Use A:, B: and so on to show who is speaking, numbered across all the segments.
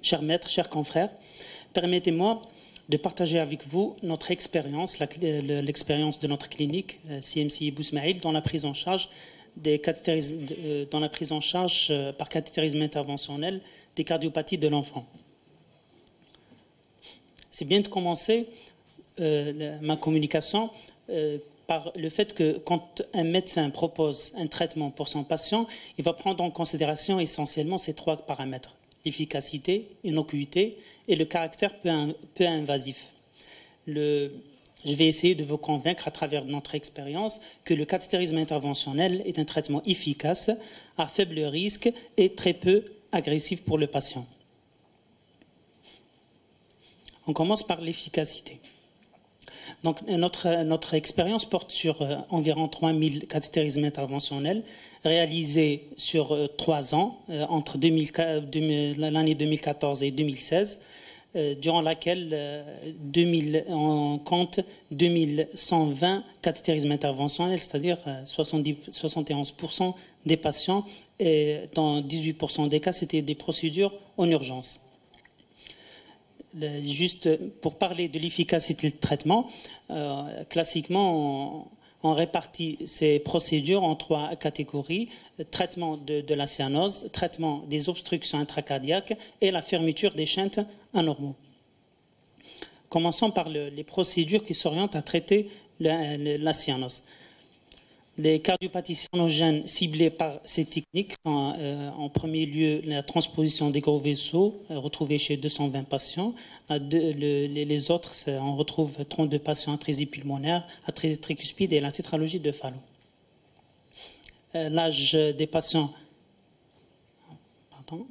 A: Chers maîtres, chers confrères, permettez-moi de partager avec vous notre expérience, l'expérience de notre clinique CMC Bousmaïl dans la prise en charge par cathétérisme interventionnel des cardiopathies de l'enfant. C'est bien de commencer ma communication par le fait que quand un médecin propose un traitement pour son patient, il va prendre en considération essentiellement ces trois paramètres: l'efficacité, l'innocuité et le caractère peu invasif. Je vais essayer de vous convaincre à travers notre expérience que le cathétérisme interventionnel est un traitement efficace, à faible risque et très peu agressif pour le patient. On commence par l'efficacité. Donc, notre expérience porte sur environ 3000 cathétérismes interventionnels réalisés sur 3 ans, entre l'année 2014 et 2016, durant laquelle on compte 2120 cathétérismes interventionnels, c'est-à-dire 71% des patients, et dans 18% des cas, c'était des procédures en urgence. Juste pour parler de l'efficacité du traitement, classiquement, on répartit ces procédures en 3 catégories: traitement de la cyanose, traitement des obstructions intracardiaques et la fermeture des shunts anormaux. Commençons par les procédures qui s'orientent à traiter la cyanose. Les cardiopathies cyanogènes ciblées par ces techniques sont en premier lieu la transposition des gros vaisseaux, retrouvés chez 220 patients. Les autres, on retrouve 32 patients atrésie pulmonaire, atrésie tricuspide et la tétralogie de Fallot. L'âge des patients... Pardon.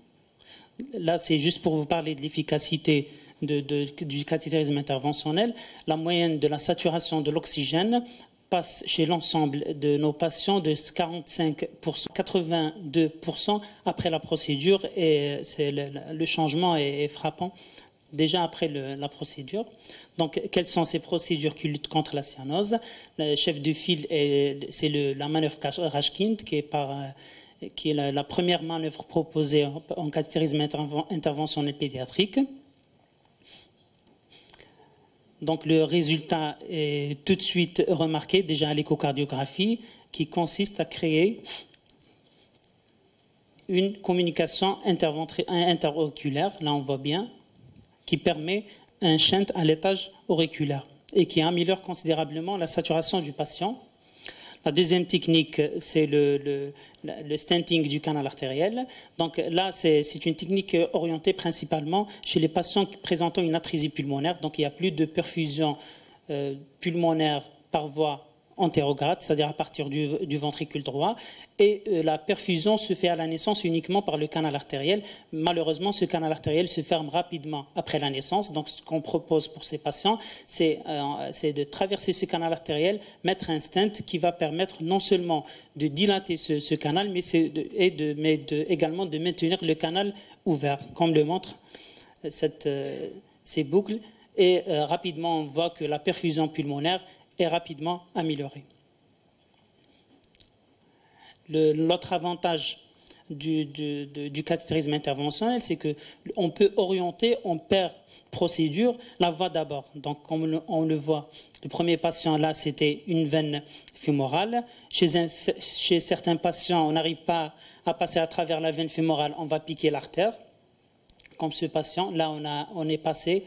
A: Là, c'est juste pour vous parler de l'efficacité du cathétérisme interventionnel. La moyenne de la saturation de l'oxygène passe chez l'ensemble de nos patients de 45%, 82% après la procédure, et le changement est frappant déjà après la procédure. Donc, quelles sont ces procédures qui luttent contre la cyanose? Le chef de file, c'est la manœuvre Rashkind, qui est la première manœuvre proposée en cathétérisme interventionnel pédiatrique. Donc le résultat est tout de suite remarqué déjà à l'échocardiographie, qui consiste à créer une communication interoculaire, là on voit bien, qui permet un shunt à l'étage auriculaire et qui améliore considérablement la saturation du patient. La deuxième technique, c'est le stenting du canal artériel. Donc là, c'est une technique orientée principalement chez les patients présentant une atrésie pulmonaire. Donc il n'y a plus de perfusion pulmonaire par voie antérograde, c'est-à-dire à partir du ventricule droit. Et la perfusion se fait à la naissance uniquement par le canal artériel. Malheureusement, ce canal artériel se ferme rapidement après la naissance. Donc ce qu'on propose pour ces patients, c'est de traverser ce canal artériel, mettre un stent qui va permettre non seulement de dilater ce canal, mais également de maintenir le canal ouvert, comme le montrent ces boucles. Et rapidement, on voit que la perfusion pulmonaire est rapidement améliorée. L'autre avantage du cathétérisme interventionnel, c'est qu'on peut orienter en paire procédure la voie d'abord. Donc, comme on le voit, le premier patient là, c'était une veine fémorale. Chez certains patients, on n'arrive pas à passer à travers la veine fémorale, on va piquer l'artère. Comme ce patient, là, on est passé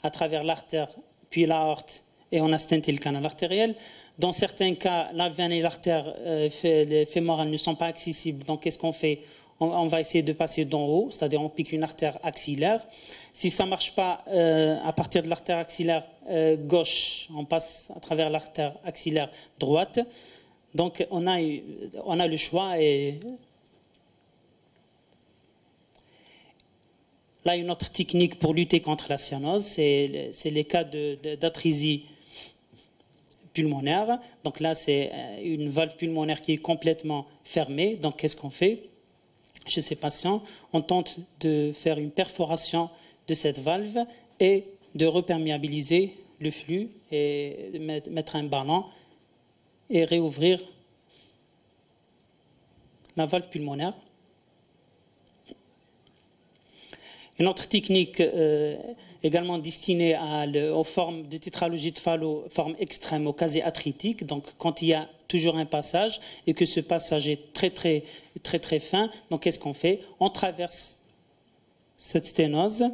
A: à travers l'artère, puis l'aorte, et on a stenté le canal artériel. Dans certains cas, la veine et l'artère fémorale ne sont pas accessibles. Donc, qu'est-ce qu'on fait? On va essayer de passer d'en haut, c'est-à-dire on pique une artère axillaire. Si ça ne marche pas à partir de l'artère axillaire gauche, on passe à travers l'artère axillaire droite. Donc, on a le choix. Et là, une autre technique pour lutter contre la cyanose, c'est les cas d'atrésie pulmonaire. Donc là, c'est une valve pulmonaire qui est complètement fermée. Donc, qu'est-ce qu'on fait? Chez ces patients, on tente de faire une perforation de cette valve et de reperméabiliser le flux et de mettre un ballon et réouvrir la valve pulmonaire. Une autre technique également destinée aux formes de tétralogie de Fallot, forme extrême, au quasi-atritique. Donc, quand il y a toujours un passage et que ce passage est très fin, donc qu'est-ce qu'on fait? On traverse cette sténose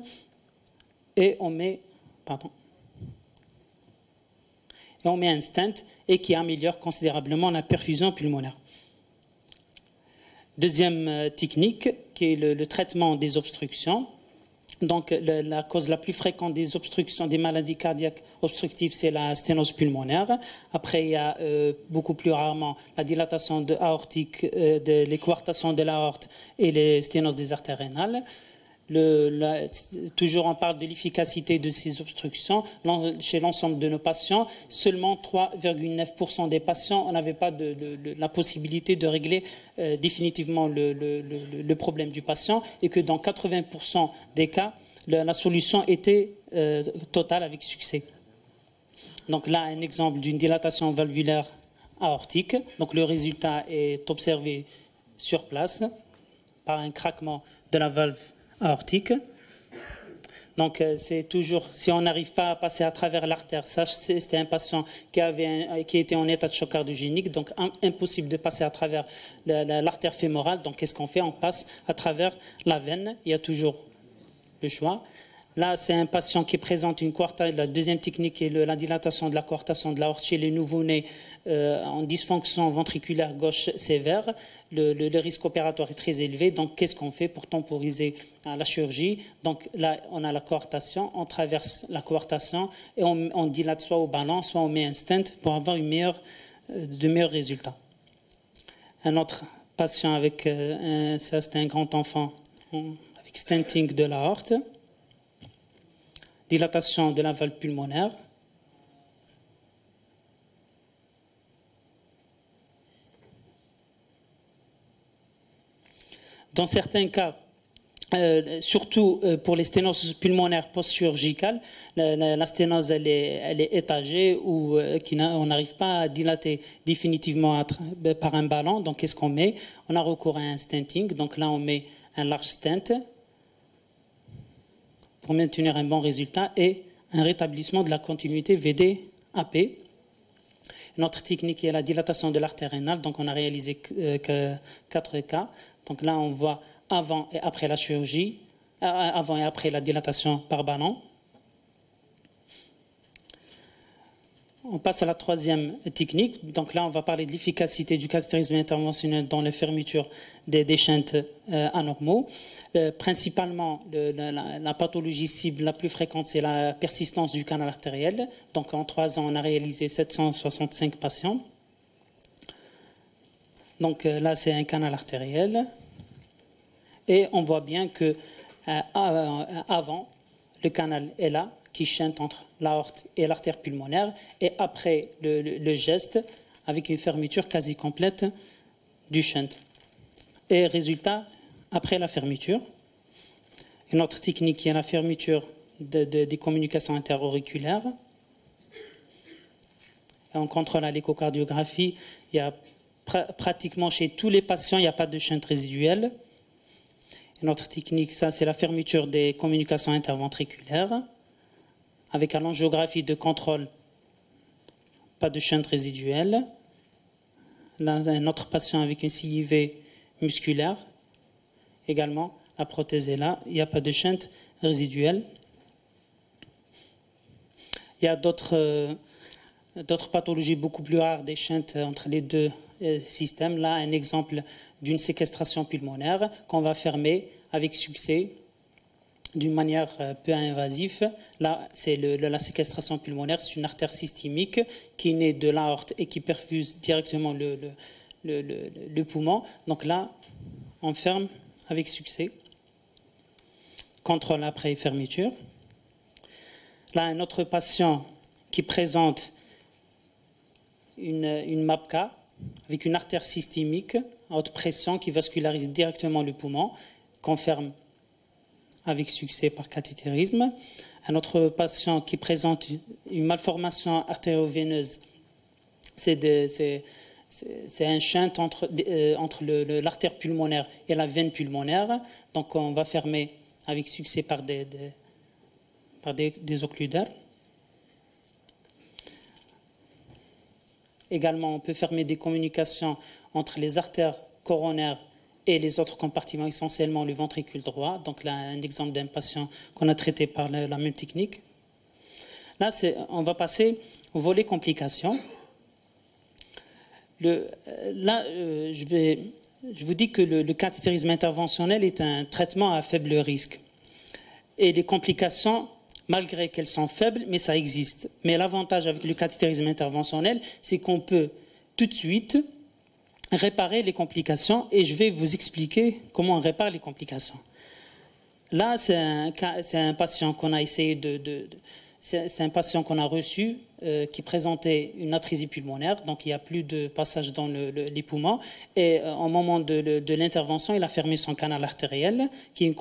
A: et on met, un stent et qui améliore considérablement la perfusion pulmonaire. Deuxième technique, qui est le traitement des obstructions. Donc, la cause la plus fréquente des obstructions, des maladies cardiaques obstructives, c'est la sténose pulmonaire. Après, il y a beaucoup plus rarement la dilatation aortique, les coartations de l'aorte et les sténoses des artères rénales. Toujours on parle de l'efficacité de ces obstructions. Chez l'ensemble de nos patients, seulement 3,9% des patients n'avaient pas la possibilité de régler définitivement le problème du patient et que dans 80% des cas, la solution était totale avec succès. Donc là, un exemple d'une dilatation valvulaire aortique. Donc le résultat est observé sur place par un craquement de la valve aortique. Donc, c'est toujours, si on n'arrive pas à passer à travers l'artère, ça, c'était un patient qui était en état de choc cardiogénique, donc impossible de passer à travers l'artère fémorale. Donc, qu'est-ce qu'on fait? On passe à travers la veine. Il y a toujours le choix. Là, c'est un patient qui présente une coartation. La deuxième technique est la dilatation de la coartation de l'aorte chez les nouveau-nés en dysfonction ventriculaire gauche sévère. Le risque opératoire est très élevé. Donc, qu'est-ce qu'on fait pour temporiser la chirurgie? Donc, là, on a la coartation, on traverse la coartation et on dilate soit au ballon, soit on met un stent pour avoir de meilleurs résultats. Un autre patient avec, ça c'était un grand enfant, avec stenting de l'aorte. Dilatation de la valve pulmonaire. Dans certains cas, surtout pour les sténoses pulmonaires post-chirurgicales, la sténose elle est étagée ou on n'arrive pas à dilater définitivement par un ballon. Donc qu'est-ce qu'on met? On a recours à un stenting. Donc là on met un large stent pour maintenir un bon résultat et un rétablissement de la continuité VD-AP. Une autre technique est la dilatation de l'artère rénale. Donc, on a réalisé 4 cas. Donc là, on voit avant et après la chirurgie, avant et après la dilatation par ballon. On passe à la troisième technique. Donc là, on va parler de l'efficacité du cathétérisme interventionnel dans les fermetures des shunts anormaux. Principalement, la pathologie cible la plus fréquente, c'est la persistance du canal artériel. Donc en 3 ans, on a réalisé 765 patients. Donc là, c'est un canal artériel. Et on voit bien que avant, le canal est là, qui shunte entre l'aorte et l'artère pulmonaire, et après le geste, avec une fermeture quasi complète du shunt. Et résultat, après la fermeture, une autre technique qui est la fermeture des communications interauriculaires. Et on contrôle à l'échocardiographie, il y a pratiquement chez tous les patients, il n'y a pas de shunt résiduel. Une autre technique, ça c'est la fermeture des communications interventriculaires. Avec l'angiographie de contrôle, pas de shunt résiduel. Là, un autre patient avec une CIV musculaire, également, la prothèse est là, il n'y a pas de shunt résiduel. Il y a d'autres pathologies beaucoup plus rares des shunts entre les deux systèmes. Là, un exemple d'une séquestration pulmonaire qu'on va fermer avec succès d'une manière peu invasive. Là, c'est la séquestration pulmonaire, c'est une artère systémique qui naît de l'aorte et qui perfuse directement le poumon. Donc là, on ferme avec succès. Contrôle après fermeture. Là, un autre patient qui présente une MAPK avec une artère systémique à haute pression qui vascularise directement le poumon, qu'on ferme avec succès par cathétérisme. Un autre patient qui présente une malformation artério-veineuse, c'est un shunt entre l'artère pulmonaire et la veine pulmonaire. Donc on va fermer avec succès par des occludaires. Également, on peut fermer des communications entre les artères coronaires et les autres compartiments, essentiellement le ventricule droit. Donc là, un exemple d'un patient qu'on a traité par la même technique. Là, on va passer au volet complications. Je vous dis que le cathétérisme interventionnel est un traitement à faible risque. Et les complications, malgré qu'elles sont faibles, mais ça existe. Mais l'avantage avec le cathétérisme interventionnel, c'est qu'on peut tout de suite réparer les complications et je vais vous expliquer comment on répare les complications. Là, c'est un patient qu'on a essayé c'est un patient qu'on a reçu qui présentait une atrésie pulmonaire, donc il n'y a plus de passage dans les poumons. Et au moment de l'intervention, il a fermé son canal artériel, qui est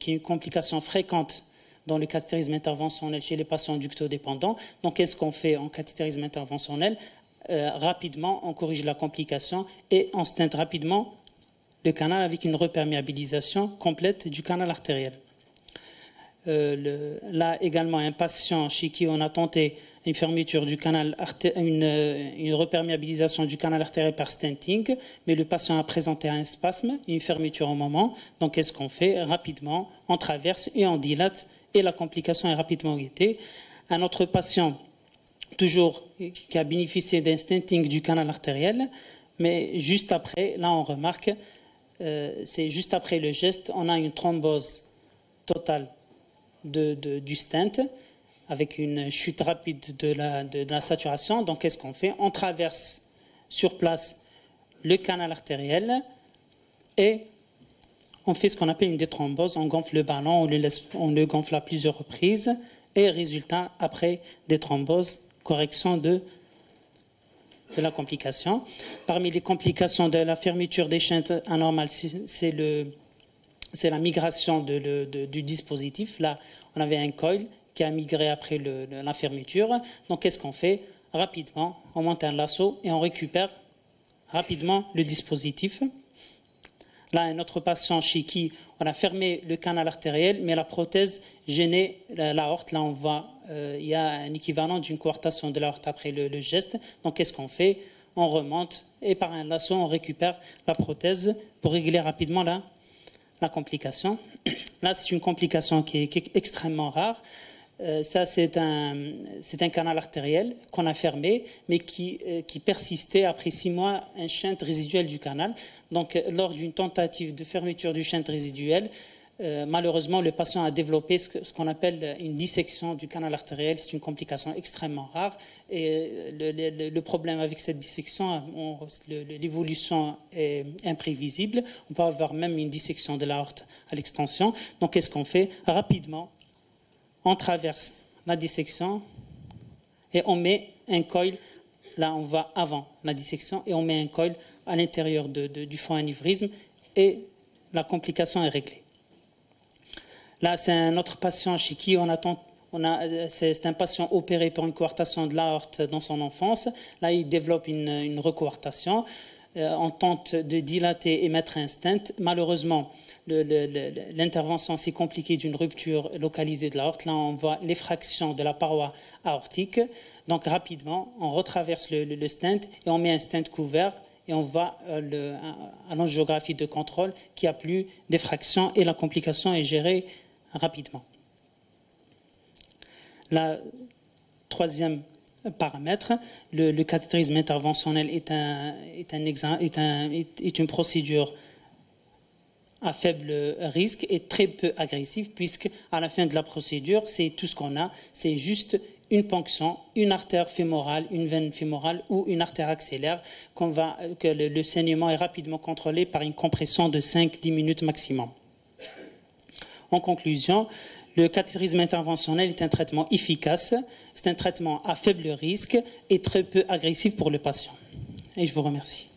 A: une complication fréquente dans le cathétérisme interventionnel chez les patients ductodépendants. Donc, qu'est-ce qu'on fait en cathétérisme interventionnel? Rapidement, on corrige la complication et on stente rapidement le canal avec une reperméabilisation complète du canal artériel. Là également, un patient chez qui on a tenté une fermeture du canal, une reperméabilisation du canal artériel par stenting, mais le patient a présenté un spasme, une fermeture au moment. Donc, qu'est-ce qu'on fait? Rapidement, on traverse et on dilate et la complication est rapidement guettée. Un autre patient, toujours qui a bénéficié d'un stenting du canal artériel, mais juste après, là on remarque, c'est juste après le geste, on a une thrombose totale du stent avec une chute rapide de la saturation. Donc qu'est-ce qu'on fait? On traverse sur place le canal artériel et on fait ce qu'on appelle une déthrombose. On gonfle le ballon, on le gonfle à plusieurs reprises et résultat, après déthrombose, correction de la complication. Parmi les complications de la fermeture des chintes anormales, c'est la migration du dispositif. Là, on avait un coil qui a migré après la fermeture. Donc, qu'est-ce qu'on fait? Rapidement, on monte un lasso et on récupère rapidement le dispositif. Là, un autre patient chez qui on a fermé le canal artériel, mais la prothèse gênait l'aorte. Là, on voit, il y a un équivalent d'une coartation de l'aorte après le geste. Donc, qu'est-ce qu'on fait? On remonte et par un lasso, on récupère la prothèse pour régler rapidement la complication. Là, c'est une complication qui est extrêmement rare. Ça, c'est un canal artériel qu'on a fermé, mais qui persistait après 6 mois, un shunt résiduel du canal. Donc, lors d'une tentative de fermeture du shunt résiduel, malheureusement, le patient a développé ce qu'on appelle une dissection du canal artériel. C'est une complication extrêmement rare. Et le problème avec cette dissection, l'évolution est imprévisible. On peut avoir même une dissection de l'aorte à l'extension. Donc, qu'est-ce qu'on fait? Rapidement, on traverse la dissection et on met un coil. Là, on va avant la dissection et on met un coil à l'intérieur du fond anévrisme et la complication est réglée. Là, c'est un autre patient chez qui c'est un patient opéré pour une coartation de l'aorte dans son enfance. Là, il développe une recoartation. On tente de dilater et mettre un stent. Malheureusement, l'intervention s'est compliquée d'une rupture localisée de l'aorte. Là, on voit l'effraction de la paroi aortique. Donc, rapidement, on retraverse le stent et on met un stent couvert et on va à l'angiographie de contrôle qui a plus d'effraction et la complication est gérée rapidement. La troisième paramètre, le cathétérisme interventionnel est une procédure à faible risque et très peu agressive, puisque à la fin de la procédure, c'est tout ce qu'on a, c'est juste une ponction, une artère fémorale, une veine fémorale ou une artère axillaire, que le saignement est rapidement contrôlé par une compression de 5-10 minutes maximum. En conclusion, le cathétérisme interventionnel est un traitement efficace, c'est un traitement à faible risque et très peu agressif pour le patient. Et je vous remercie.